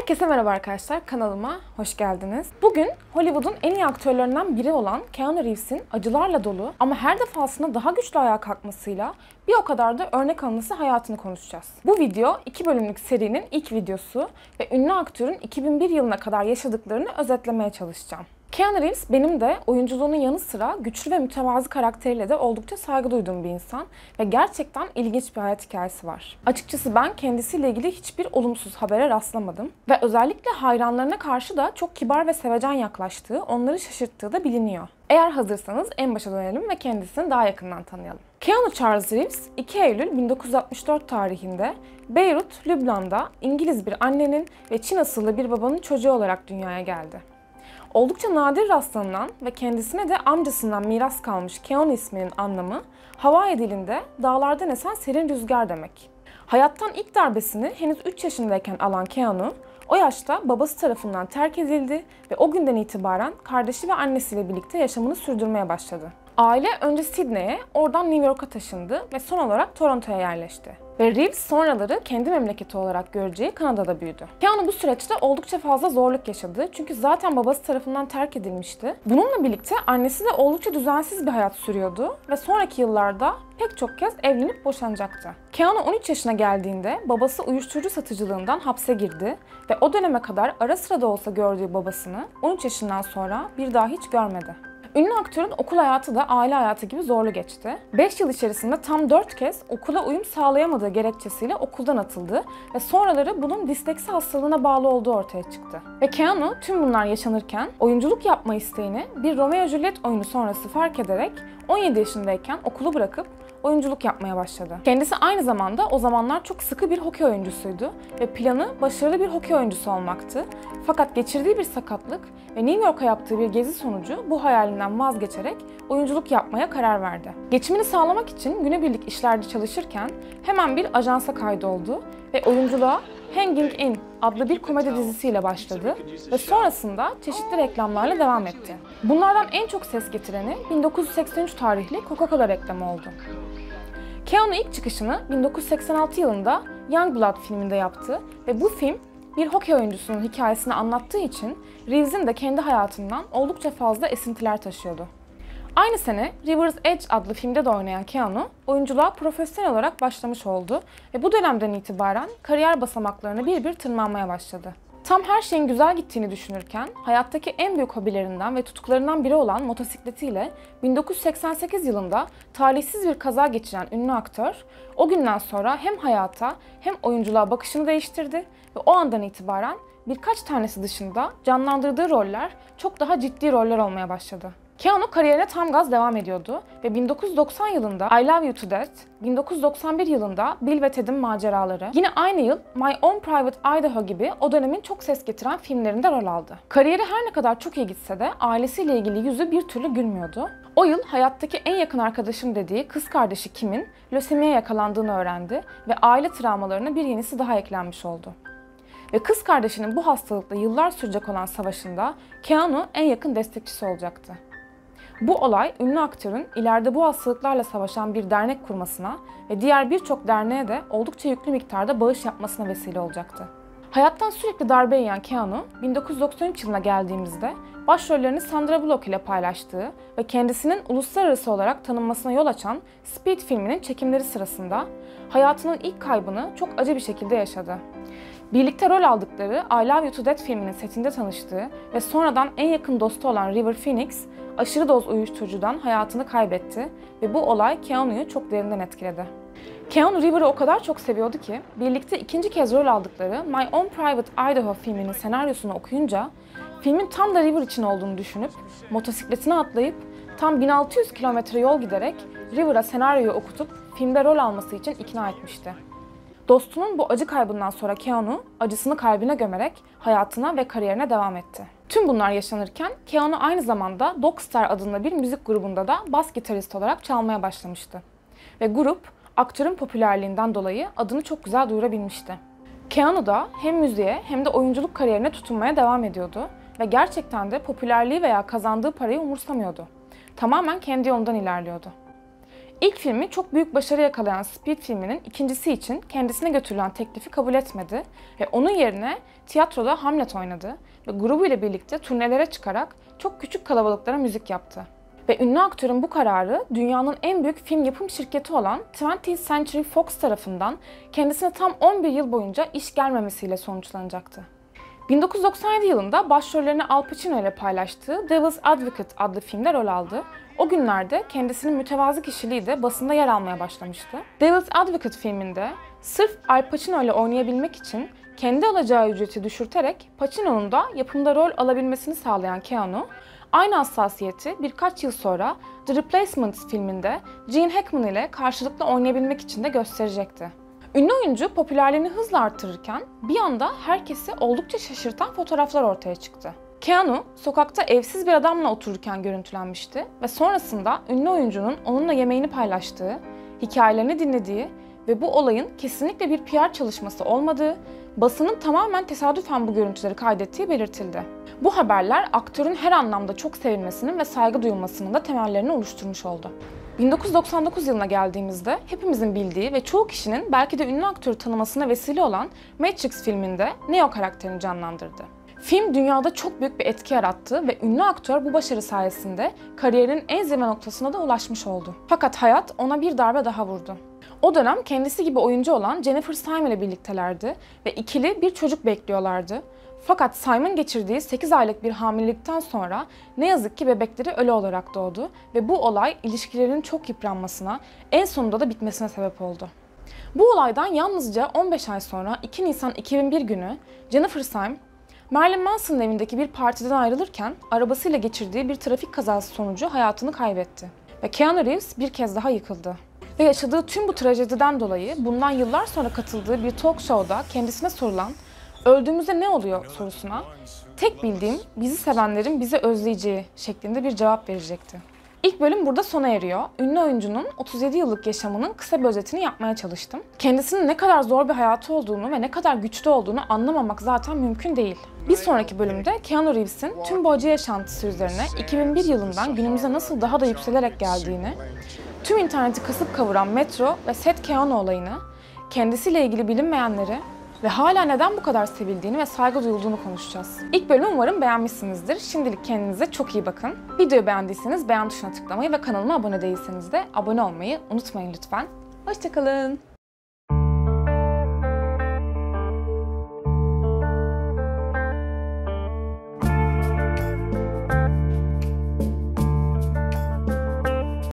Herkese merhaba arkadaşlar, kanalıma hoş geldiniz. Bugün Hollywood'un en iyi aktörlerinden biri olan Keanu Reeves'in acılarla dolu ama her defasında daha güçlü ayağa kalkmasıyla bir o kadar da örnek alınması hayatını konuşacağız. Bu video 2 bölümlük serinin ilk videosu ve ünlü aktörün 2001 yılına kadar yaşadıklarını özetlemeye çalışacağım. Keanu Reeves benim de oyunculuğunun yanı sıra güçlü ve mütevazı karakteriyle de oldukça saygı duyduğum bir insan ve gerçekten ilginç bir hayat hikayesi var. Açıkçası ben kendisiyle ilgili hiçbir olumsuz habere rastlamadım ve özellikle hayranlarına karşı da çok kibar ve sevecen yaklaştığı, onları şaşırttığı da biliniyor. Eğer hazırsanız en başa dönelim ve kendisini daha yakından tanıyalım. Keanu Charles Reeves 2 Eylül 1964 tarihinde Beyrut, Lübnan'da İngiliz bir annenin ve Çin asıllı bir babanın çocuğu olarak dünyaya geldi. Oldukça nadir rastlanılan ve kendisine de amcasından miras kalmış Keanu isminin anlamı, Hawaii dilinde dağlardan esen serin rüzgar demek. Hayattan ilk darbesini henüz 3 yaşındayken alan Keanu, o yaşta babası tarafından terk edildi ve o günden itibaren kardeşi ve annesiyle birlikte yaşamını sürdürmeye başladı. Aile önce Sydney'e, oradan New York'a taşındı ve son olarak Toronto'ya yerleşti. Ve Reeves sonraları kendi memleketi olarak göreceği Kanada'da büyüdü. Keanu bu süreçte oldukça fazla zorluk yaşadı çünkü zaten babası tarafından terk edilmişti. Bununla birlikte annesi de oldukça düzensiz bir hayat sürüyordu ve sonraki yıllarda pek çok kez evlenip boşanacaktı. Keanu 13 yaşına geldiğinde babası uyuşturucu satıcılığından hapse girdi ve o döneme kadar ara sıra da olsa gördüğü babasını 13 yaşından sonra bir daha hiç görmedi. Ünlü aktörün okul hayatı da aile hayatı gibi zorlu geçti. 5 yıl içerisinde tam 4 kez okula uyum sağlayamadığı gerekçesiyle okuldan atıldı ve sonraları bunun disleksi hastalığına bağlı olduğu ortaya çıktı. Ve Keanu tüm bunlar yaşanırken oyunculuk yapma isteğini bir Romeo Juliet oyunu sonrası fark ederek 17 yaşındayken okulu bırakıp oyunculuk yapmaya başladı. Kendisi aynı zamanda o zamanlar çok sıkı bir hokey oyuncusuydu ve planı başarılı bir hokey oyuncusu olmaktı. Fakat geçirdiği bir sakatlık ve New York'a yaptığı bir gezi sonucu bu hayalinden vazgeçerek oyunculuk yapmaya karar verdi. Geçimini sağlamak için günübirlik işlerde çalışırken hemen bir ajansa kaydoldu ve oyunculuğa Hanging In adlı bir komedi dizisiyle başladı ve sonrasında çeşitli reklamlarla devam etti. Bunlardan en çok ses getireni 1983 tarihli Coca-Cola reklamı oldu. Keanu ilk çıkışını 1986 yılında Youngblood filminde yaptı ve bu film bir hokey oyuncusunun hikayesini anlattığı için Reeves'in de kendi hayatından oldukça fazla esintiler taşıyordu. Aynı sene River's Edge adlı filmde de oynayan Keanu, oyunculuğa profesyonel olarak başlamış oldu ve bu dönemden itibaren kariyer basamaklarını bir bir tırmanmaya başladı. Tam her şeyin güzel gittiğini düşünürken, hayattaki en büyük hobilerinden ve tutkularından biri olan motosikletiyle 1988 yılında talihsiz bir kaza geçiren ünlü aktör, o günden sonra hem hayata hem oyunculuğa bakışını değiştirdi ve o andan itibaren birkaç tanesi dışında canlandırdığı roller çok daha ciddi roller olmaya başladı. Keanu kariyerine tam gaz devam ediyordu ve 1990 yılında I Love You to Death, 1991 yılında Bill ve Ted'in maceraları, yine aynı yıl My Own Private Idaho gibi o dönemin çok ses getiren filmlerinde rol aldı. Kariyeri her ne kadar çok iyi gitse de ailesiyle ilgili yüzü bir türlü gülmüyordu. O yıl hayattaki en yakın arkadaşım dediği kız kardeşi Kim'in lösemiye yakalandığını öğrendi ve aile travmalarına bir yenisi daha eklenmiş oldu. Ve kız kardeşinin bu hastalıkla yıllar sürecek olan savaşında Keanu en yakın destekçisi olacaktı. Bu olay ünlü aktörün ileride bu hastalıklarla savaşan bir dernek kurmasına ve diğer birçok derneğe de oldukça yüklü miktarda bağış yapmasına vesile olacaktı. Hayattan sürekli darbe yiyen Keanu, 1993 yılına geldiğimizde başrollerini Sandra Bullock ile paylaştığı ve kendisinin uluslararası olarak tanınmasına yol açan Speed filminin çekimleri sırasında hayatının ilk kaybını çok acı bir şekilde yaşadı. Birlikte rol aldıkları I Love You to Death filminin setinde tanıştığı ve sonradan en yakın dostu olan River Phoenix, aşırı doz uyuşturucudan hayatını kaybetti ve bu olay Keanu'yu çok derinden etkiledi. Keanu River'ı o kadar çok seviyordu ki, birlikte ikinci kez rol aldıkları My Own Private Idaho filminin senaryosunu okuyunca, filmin tam da River için olduğunu düşünüp, motosikletine atlayıp tam 1600 kilometre yol giderek River'a senaryoyu okutup filmde rol alması için ikna etmişti. Dostunun bu acı kaybından sonra Keanu, acısını kalbine gömerek hayatına ve kariyerine devam etti. Tüm bunlar yaşanırken Keanu aynı zamanda Dogstar adında bir müzik grubunda da bas gitarist olarak çalmaya başlamıştı. Ve grup, aktörün popülerliğinden dolayı adını çok güzel duyurabilmişti. Keanu da hem müziğe hem de oyunculuk kariyerine tutunmaya devam ediyordu ve gerçekten de popülerliği veya kazandığı parayı umursamıyordu. Tamamen kendi yolundan ilerliyordu. İlk filmi çok büyük başarı yakalayan Speed filminin ikincisi için kendisine götürülen teklifi kabul etmedi ve onun yerine tiyatroda Hamlet oynadı ve grubuyla birlikte turnelere çıkarak çok küçük kalabalıklara müzik yaptı. Ve ünlü aktörün bu kararı dünyanın en büyük film yapım şirketi olan 20th Century Fox tarafından kendisine tam 11 yıl boyunca iş gelmemesiyle sonuçlanacaktı. 1997 yılında başrollerini Al Pacino ile paylaştığı Devil's Advocate adlı filmde rol aldı. O günlerde kendisinin mütevazı kişiliği de basında yer almaya başlamıştı. Devil's Advocate filminde sırf Al Pacino ile oynayabilmek için kendi alacağı ücreti düşürterek Pacino'nun da yapımda rol alabilmesini sağlayan Keanu, aynı hassasiyeti birkaç yıl sonra The Replacements filminde Gene Hackman ile karşılıklı oynayabilmek için de gösterecekti. Ünlü oyuncu popülerliğini hızla artırırken bir anda herkesi oldukça şaşırtan fotoğraflar ortaya çıktı. Keanu, sokakta evsiz bir adamla otururken görüntülenmişti ve sonrasında ünlü oyuncunun onunla yemeğini paylaştığı, hikayelerini dinlediği ve bu olayın kesinlikle bir PR çalışması olmadığı, basının tamamen tesadüfen bu görüntüleri kaydettiği belirtildi. Bu haberler aktörün her anlamda çok sevilmesinin ve saygı duyulmasının da temellerini oluşturmuş oldu. 1999 yılına geldiğimizde hepimizin bildiği ve çoğu kişinin belki de ünlü aktörü tanımasına vesile olan Matrix filminde Neo karakterini canlandırdı. Film dünyada çok büyük bir etki yarattı ve ünlü aktör bu başarı sayesinde kariyerinin en zirve noktasına da ulaşmış oldu. Fakat hayat ona bir darbe daha vurdu. O dönem kendisi gibi oyuncu olan Jennifer Simon ile birliktelerdi ve ikili bir çocuk bekliyorlardı. Fakat Simon geçirdiği 8 aylık bir hamilelikten sonra ne yazık ki bebekleri ölü olarak doğdu ve bu olay ilişkilerinin çok yıpranmasına, en sonunda da bitmesine sebep oldu. Bu olaydan yalnızca 15 ay sonra 2 Nisan 2001 günü Jennifer Simon, Marilyn Manson'ın evindeki bir partiden ayrılırken arabasıyla geçirdiği bir trafik kazası sonucu hayatını kaybetti. Ve Keanu Reeves bir kez daha yıkıldı. Ve yaşadığı tüm bu trajediden dolayı bundan yıllar sonra katıldığı bir talk show'da kendisine sorulan "Öldüğümüzde ne oluyor?" sorusuna "Tek bildiğim bizi sevenlerin bizi özleyeceği" şeklinde bir cevap verecekti. İlk bölüm burada sona eriyor. Ünlü oyuncunun 37 yıllık yaşamının kısa bir özetini yapmaya çalıştım. Kendisinin ne kadar zor bir hayatı olduğunu ve ne kadar güçlü olduğunu anlamamak zaten mümkün değil. Bir sonraki bölümde Keanu Reeves'in tüm bu acı yaşantısı üzerine 2001 yılından günümüze nasıl daha da yükselerek geldiğini, tüm interneti kasıp kavuran Metro ve Set Keanu olayını, kendisiyle ilgili bilinmeyenleri ve hala neden bu kadar sevildiğini ve saygı duyulduğunu konuşacağız. İlk bölümü umarım beğenmişsinizdir. Şimdilik kendinize çok iyi bakın. Videoyu beğendiyseniz beğen tuşuna tıklamayı ve kanalıma abone değilseniz de abone olmayı unutmayın lütfen. Hoşça kalın.